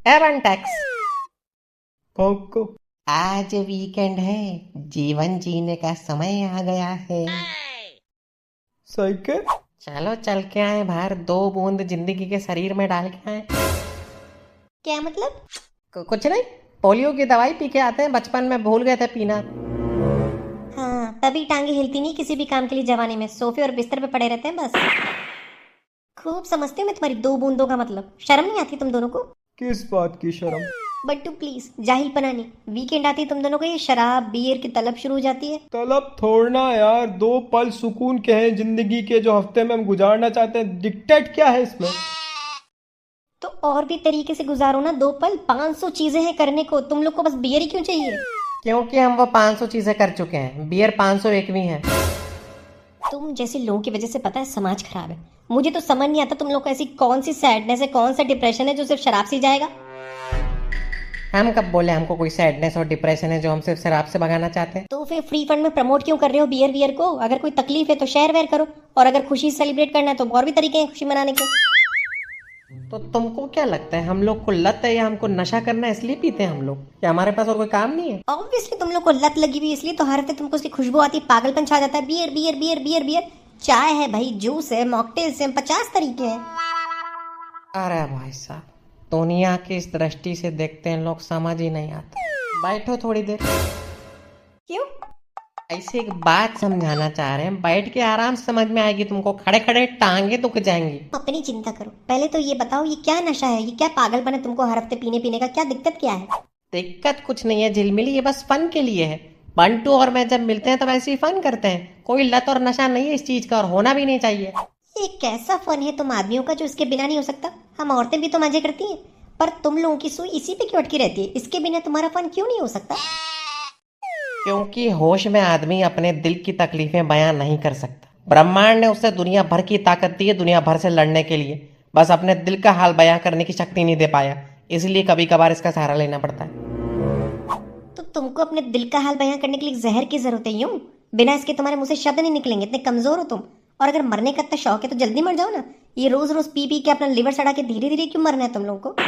Avon tax. भौंको। आज weekend है, जीवन जीने का समय आ गया है। साइकिल। चलो चल के आए बाहर, 2 बूंद जिंदगी के शरीर में डाल के आए। क्या मतलब? कुछ नहीं, पोलियो की दवाई पी के आते हैं, बचपन में भूल गए थे पीना। हाँ, तभी टांगे हिलती नहीं किसी भी काम के लिए जवानी में, सोफे और बिस्तर पे पड़े रहते हैं बस। खूब समझती हूँ मैं तुम्हारी 2 बूंदों का मतलब। शर्म नहीं आती तुम दोनों को? किस बात की शर्म? बट्टू प्लीज, जाहिल पना नहीं। वीकेंड आती है तुम दोनों को ये शराब बियर की तलब शुरू हो जाती है। तलब थोड़ना यार, 2 पल सुकून के हैं जिंदगी के जो हफ्ते में हम गुजारना चाहते हैं। डिक्टेट क्या है इसमें? तो और भी तरीके से गुजारो ना 2 पल। 500 चीजें हैं करने को, तुम लोग को बस बियर ही क्यों चाहिए? क्योंकि हम वो 500 चीजें कर चुके हैं, बियर 501वीं है। तुम जैसे लोगों की वजह से पता है समाज खराब है। मुझे तो समझ नहीं आता तुम लोग को ऐसी कौन सी सैडनेस है, कौन सा डिप्रेशन है जो सिर्फ शराब से ही जाएगा। हम कब बोले हमको कोई सैडनेस और डिप्रेशन है जो हम सिर्फ शराब से भगाना चाहते हैं? तो फिर फ्री फंड में प्रमोट क्यों कर रहे हो बियर वियर को? अगर कोई तकलीफ है तो शेयर वेयर करो, और अगर खुशी सेलिब्रेट करना है तो और भी तरीके हैं खुशी मनाने के। तो तुमको क्या लगता है, हम लोग को लत है या हमको नशा करना है इसलिए पीते हैं हम लोग, या हमारे पास और कोई काम नहीं है? ऑब्वियसली तुम लोग को लत लगी हुई इसलिए तो हर हफ्ते तुमको उसकी खुशबू आती है, पागलपन छा जाता है। Beer beer beer beer beer. चाय है भाई, जूस है, मॉकटेल्स है, 50 तरीके हैं। अरे भाई साहब, दुनिया की इस दृष्टि से देखते हैं लोग, समझ ही नहीं आता। बैठो थोड़ी देर। क्यों? ऐसे एक बात समझाना चाह रहे हैं, बैठ के आराम से समझ में आएगी तुमको, खड़े खड़े टांगे दुख जाएंगी। अपनी चिंता करो, पहले तो ये बताओ ये क्या नशा है, ये क्या पागलपन है तुमको हर हफ्ते पीने पीने का? क्या दिक्कत क्या है? दिक्कत कुछ नहीं है झिलमिली, ये बस फन के लिए है। बंटू और मैं जब मिलते हैं तब ऐसे ही फन करते हैं, कोई लत और नशा नहीं है इस चीज का, और होना भी नहीं चाहिए। ये कैसा फन है तुम आदमियों का जो इसके बिना नहीं हो सकता? हम औरतें भी तो मजे करती हैं, पर तुम लोगों की सुई इसी पे क्यों अटकी रहती है? इसके बिना तुम्हारा फन क्यों नहीं हो सकता? क्योंकि होश में आदमी अपने दिल की तकलीफें बयां नहीं कर सकता। ब्रह्मांड ने उसे दुनिया भर की ताकत दी है दुनिया भर से लड़ने के लिए, बस अपने दिल का हाल बयां करने की शक्ति नहीं दे पाया, इसलिए कभी कभार इसका सहारा लेना पड़ता है। तो तुमको अपने दिल का हाल बयां करने के लिए जहर की जरूरत है? यूं बिना इसके तुम्हारे मुंह से शब्द नहीं निकलेंगे, इतने कमजोर हो तुम। और अगर मरने का इतना शौक है तो जल्दी मर जाओ ना। ये रोज रोज पी पी के अपना लिवर सड़ा के धीरे धीरे क्यों मरना है तुम लोगों को?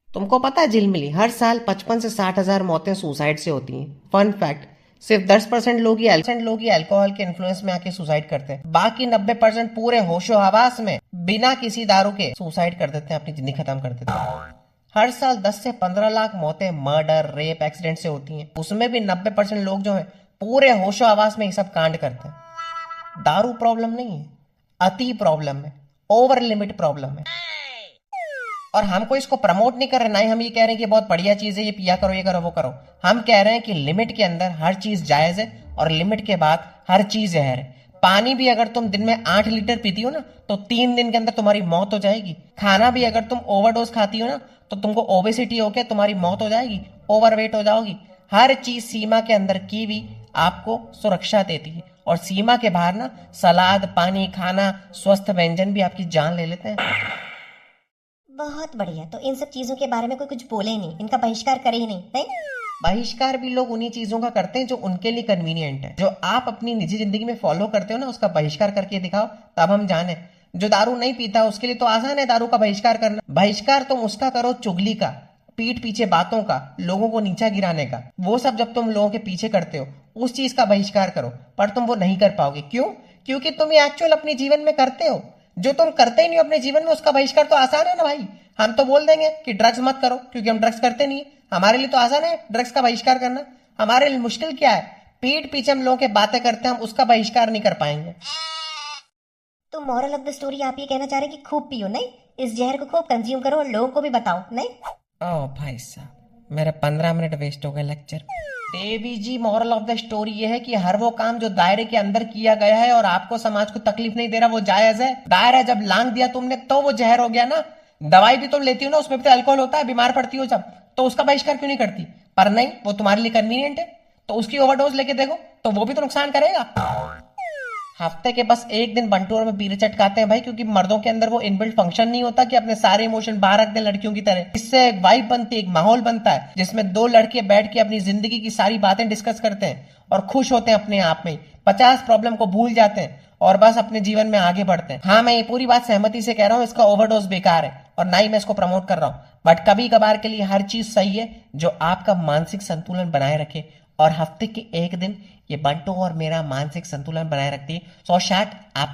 तुमको पता है झिलमिली, हर साल 55 से 60 हजार मौतें सुसाइड से होती हैं। फन फैक्ट, सिर्फ 10% लोग ही अल्कोहल के इन्फ्लुएंस में आके सुसाइड करते हैं, बाकी 90% पूरे होशो हवास में बिना किसी दारू के सुसाइड कर देते हैं, अपनी जिंदगी खत्म कर देते हैं। हर साल 10 से 15 लाख मौतें मर्डर रेप एक्सीडेंट से होती हैं, उसमें भी 90% लोग जो है पूरे होशो हवास में ये सब कांड करते हैं। दारू प्रॉब्लम नहीं है, अति प्रॉब्लम है, ओवर लिमिट प्रॉब्लम है। और हमको इसको प्रमोट नहीं कर रहे, ना ही हम ये कह रहे हैं कि बहुत बढ़िया चीज है, ये पिया करो, ये करो, वो करो। हम कह रहे हैं कि लिमिट के अंदर हर चीज जायज है और लिमिट के बाद हर चीज जहर है। पानी भी अगर तुम दिन में 8 लीटर पीती हो ना तो 3 दिन के अंदर तुम्हारी मौत हो जाएगी। खाना भी अगर तुम ओवरडोज खाती हो ना तो तुमको ओबेसिटी होके तुम्हारी मौत हो जाएगी, ओवरवेट हो जाओगी। हर चीज सीमा के अंदर की भी आपको सुरक्षा देती है, और सीमा के बाहर ना सलाद पानी खाना स्वस्थ व्यंजन भी आपकी जान ले लेते हैं। बहुत बढ़िया, तो इन सब चीजों के बारे में कोई कुछ बोले ही नहीं, इनका बहिष्कार करे ही नहीं, नहीं? बहिष्कार भी लोग उन्हीं चीजों का करते हैं जो उनके लिए कन्वीनियंट है। जो आप अपनी निजी जिंदगी में फॉलो करते हो ना, उसका बहिष्कार करके दिखाओ, तब हम जाने। जो दारू नहीं पीता उसके लिए तो आसान है दारू का बहिष्कार करना। बहिष्कार तुम उसका करो चुगली का, पीठ पीछे बातों का, लोगों को नीचा गिराने का। वो सब जब तुम लोगों के पीछे करते हो उस चीज का बहिष्कार करो, पर तुम वो नहीं कर पाओगे। क्यों? क्योंकि तुम ये एक्चुअल अपने जीवन में करते हो। जो तुम करते ही नहीं हो अपने जीवन में, उसका बहिष्कार तो आसान है ना भाई। हम तो बोल देंगे कि ड्रग्स मत करो, क्योंकि हम ड्रग्स करते नहीं है। हमारे लिए तो आसान है ड्रग्स का बहिष्कार करना, हमारे लिए मुश्किल क्या है? पीठ पीछे हम लोगों के बातें करते हैं, हम उसका बहिष्कार नहीं कर पाएंगे। तो मॉरल ऑफ द स्टोरी आप ये कहना चाह रहे हैं कि खूब पियो, नहीं? इस जहर को खूब कंज्यूम करो और लोगों को भी बताओ, नहीं? ओ भाई साहब, मेरे 15 मिनट वेस्ट हो गए lecture. Devi ji, moral of the story ये है कि हर वो काम जो दायरे के अंदर किया गया है और आपको समाज को तकलीफ नहीं दे रहा, वो जायज है। दायरा जब लांग दिया तुमने तो वो जहर हो गया ना। दवाई भी तुम लेती हो ना, उसमें भी तो अल्कोहल होता है, बीमार पड़ती हो जब, तो उसका बहिष्कार क्यों नहीं करती? पर नहीं, वो तुम्हारे लिए कन्वीनियंट है, तो उसकी ओवरडोज लेके देखो तो वो भी तो नुकसान करेगा। हफ्ते के बस एक दिन बंटू और में बीरे चटकाते हैं भाई, क्योंकि मर्दों के अंदर वो इनबिल्ट फंक्शन नहीं होता कि अपने सारे इमोशन बाहर रख दें लड़कियों की तरह। इससे एक वाइब बनती है, एक माहौल बनता है जिसमें दो लड़के बैठ के अपनी जिंदगी की सारी बातें डिस्कस करते हैं और खुश होते हैं अपने आप में, 50 प्रॉब्लम को भूल जाते हैं और बस अपने जीवन में आगे बढ़ते हैं। हाँ, मैं ये पूरी बात सहमति से कह रहा हूँ, इसका ओवरडोज बेकार है और ना ही मैं इसको प्रमोट कर रहा हूँ, बट कभी कभार के लिए हर चीज सही है जो आपका मानसिक संतुलन बनाए रखे। और हफ्ते के एक दिन ये बंटो और मेरा मानसिक संतुलन बनाए रखती है। सो शट अप।